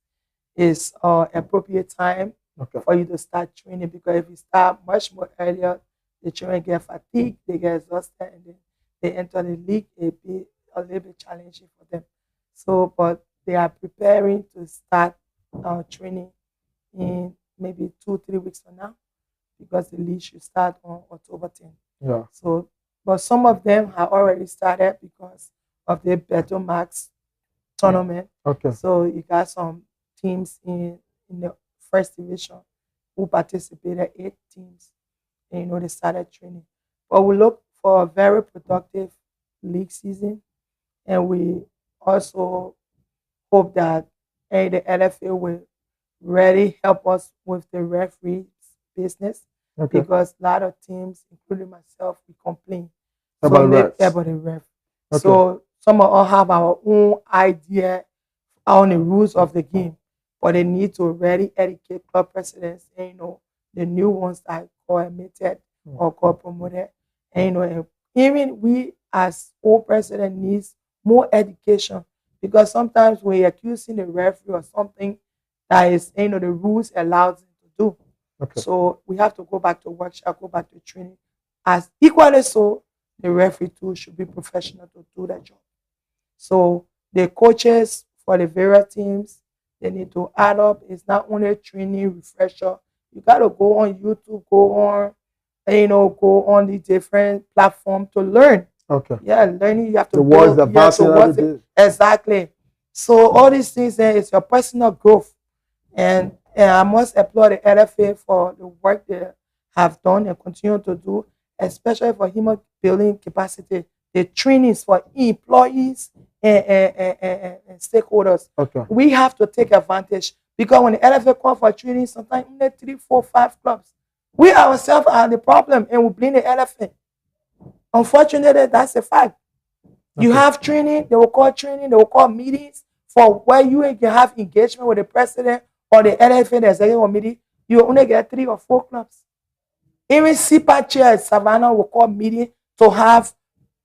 is appropriate time for you to start training, because if you start much more earlier, the children get fatigued, they get exhausted, and then they enter the league, it be a little bit challenging for them. So, but they are preparing to start training in maybe 2-3 weeks from now, because the league should start on October 10th. Yeah. So, but some of them have already started because of the Beto Max tournament. Okay. So you got some teams in the first division who participated, 8 teams, and they started training. But we look for a very productive league season, and we also hope that the LFA will really help us with the referee business, because a lot of teams, including myself, we complain about the ref. So some of us have our own idea on the rules of the game, but they need to really educate club presidents and the new ones that got admitted or got promoted. And even we as old president needs more education, because sometimes we're accusing the referee of something that is the rules allows them to do. So we have to go back to workshop, go back to training. As equally so, the referee too should be professional to do that job. So the coaches for the various teams, they need to add up. It's not only training, refresher. You got to go on YouTube, go on the different platforms to learn. Yeah, learning, you have to watch the exactly. So all these things, it's your personal growth. And I must applaud the LFA for the work they have done and continue to do, especially for human building capacity. The trainings for employees and stakeholders. We have to take advantage, because when the LFA call for training, sometimes only 3, 4, 5 clubs. We ourselves are the problem, and we blame the LFA. Unfortunately, that's a fact. You have training, they will call meetings for where you can have engagement with the president or the LFA, the executive committee. You only get 3 or 4 clubs. Even SIPA chair at Savannah will call meeting to have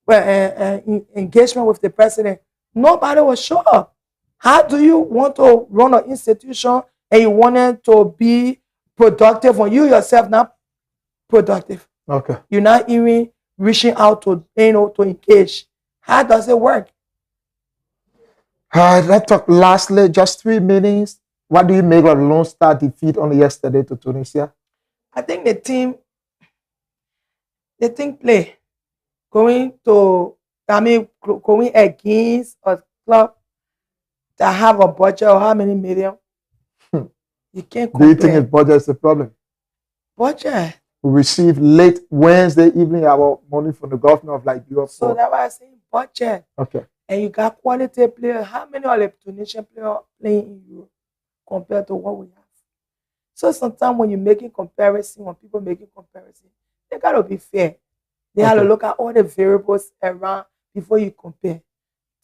engagement with the president. Nobody will show up. How do you want to run an institution and you want it to be productive when you yourself not productive? You're not even reaching out to to engage. How does it work? Let's talk lastly, just 3 minutes. What do you make of Lone Star defeat on yesterday to Tunisia? I think the team play going against a club that have a budget of how many million? You can't complain. Do you think his budget is a problem? Budget. We receive late Wednesday evening our money from the government of Liberia. So that's why I say budget. Okay. And you got quality players. How many are the Tunisian players playing in Europe compared to what we have? So sometimes when you're making comparison, when people making comparison, they gotta be fair. They have to look at all the variables around before you compare.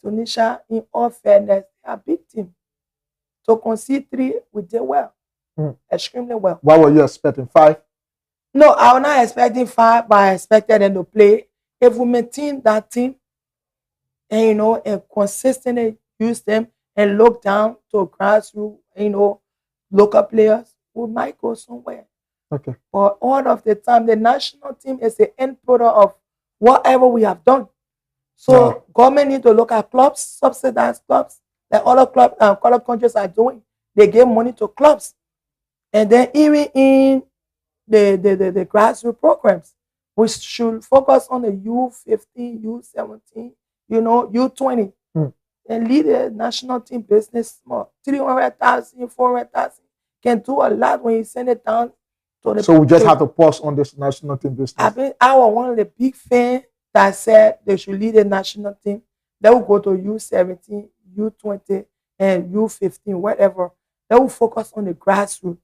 Tunisia, in all fairness, they are a big team. To concede 3, we did well. Extremely well. What were you expecting? 5? No, I was not expecting 5, but I expected them to play. If we maintain that team and and consistently use them and look down to grassroots, local players, we might go somewhere. Okay. But all of the time, the national team is the end product of whatever we have done. So government need to look at clubs, subsidized clubs, like other club countries are doing. They give money to clubs, and then even in the grassroots programs, we should focus on the U15, U17, U20, and lead the national team business small. 300,000, 400,000 can do a lot when you send it down to the. So we just have to pause on this national team business. I was one of the big fans that said they should lead the national team. They will go to U17, U20, and U15, whatever. They will focus on the grassroots.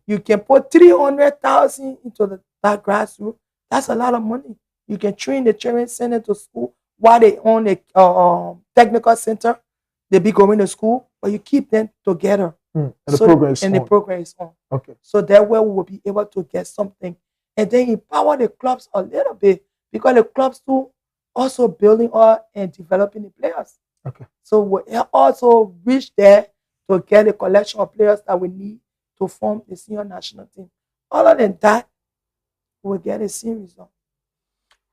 You can put 300,000 into that grassroots. That's a lot of money. You can train the children, send them to school while they own a technical center. They be going to school, but you keep them together. And the program is on. Okay. So that way we will be able to get something. And then empower the clubs a little bit, because the clubs too also building up and developing the players. Okay. So we also reach there to get a collection of players that we need to form the senior national team. Other than that, we'll get a same result.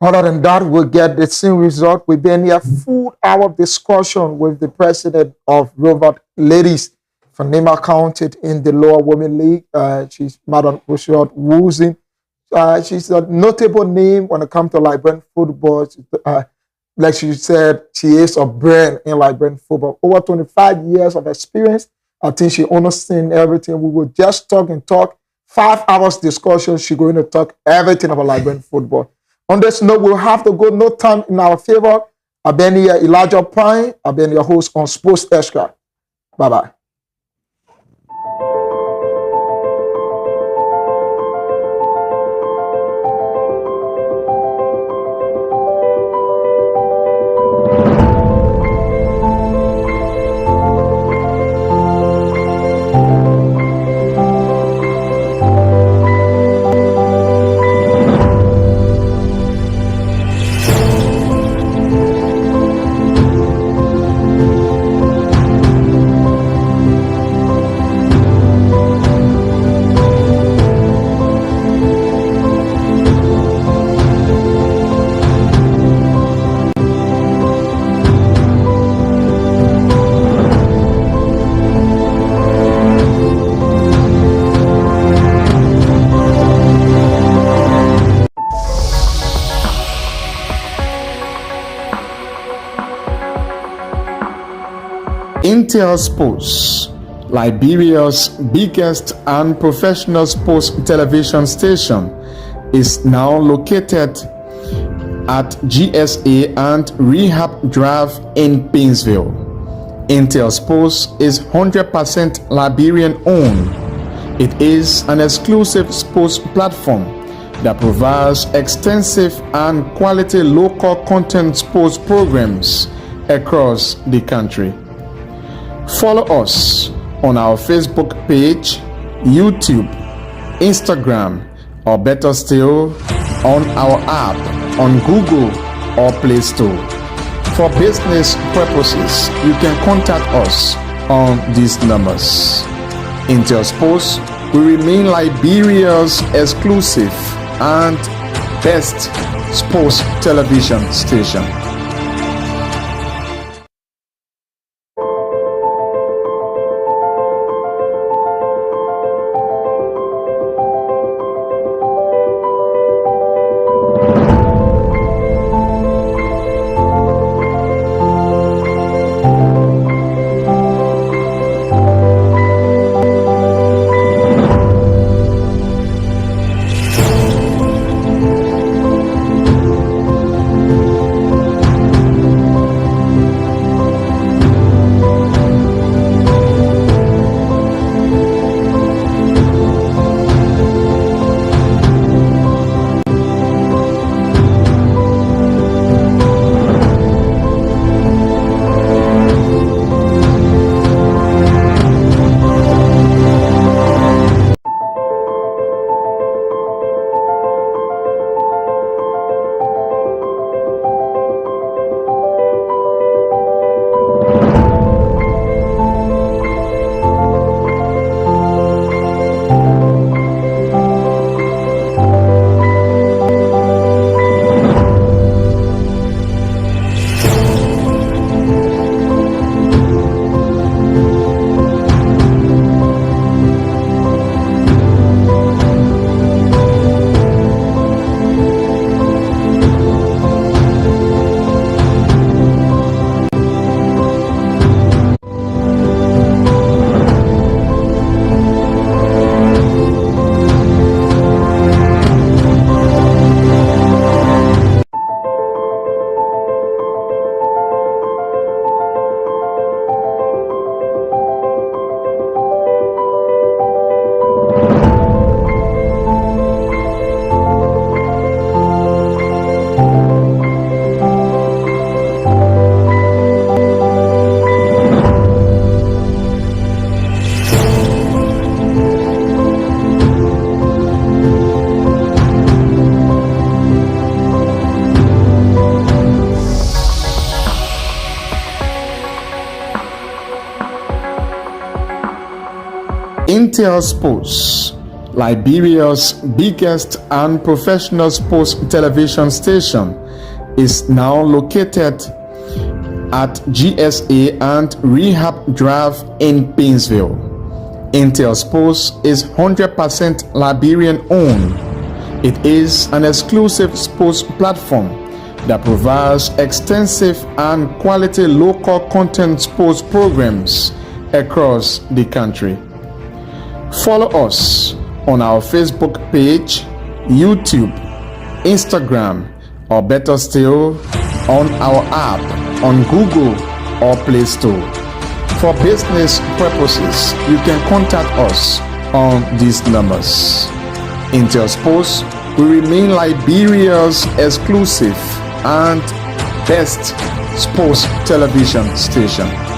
Other than that, we'll get the same result. We've been here full hour discussion with the president of Robert Ladies from Nema County in the Lower Women League. She's Madam Rochelle Woozin. She's a notable name when it comes to Liberian football. Like she said, she is a brand in Liberian football. Over 25 years of experience. I think she understands everything. We will just talk and talk. 5 hours discussion. She's going to talk everything about Liberian football. On this note, we'll have to go. No time in our favor. I've been here, Elijah Pine. I've been your host on Sports Extra. Bye-bye. Intel Sports, Liberia's biggest and professional sports television station, is now located at GSA and Rehab Drive in Painesville. Intel Sports is 100% Liberian owned. It is an exclusive sports platform that provides extensive and quality local content sports programs across the country. Follow us on our Facebook page, YouTube, Instagram, or better still, on our app on Google or Play Store. For business purposes, you can contact us on these numbers. Intel Sports will remain Liberia's exclusive and best sports television station. Intel Sports, Liberia's biggest and professional sports television station, is now located at GSA and Rehab Drive in Painesville. Intel Sports is 100% Liberian owned. It is an exclusive sports platform that provides extensive and quality local content sports programs across the country. Follow us on our Facebook page, YouTube, Instagram, or better still, on our app on Google or Play Store. For business purposes, you can contact us on these numbers. Intel Sports will remain Liberia's exclusive and best sports television station.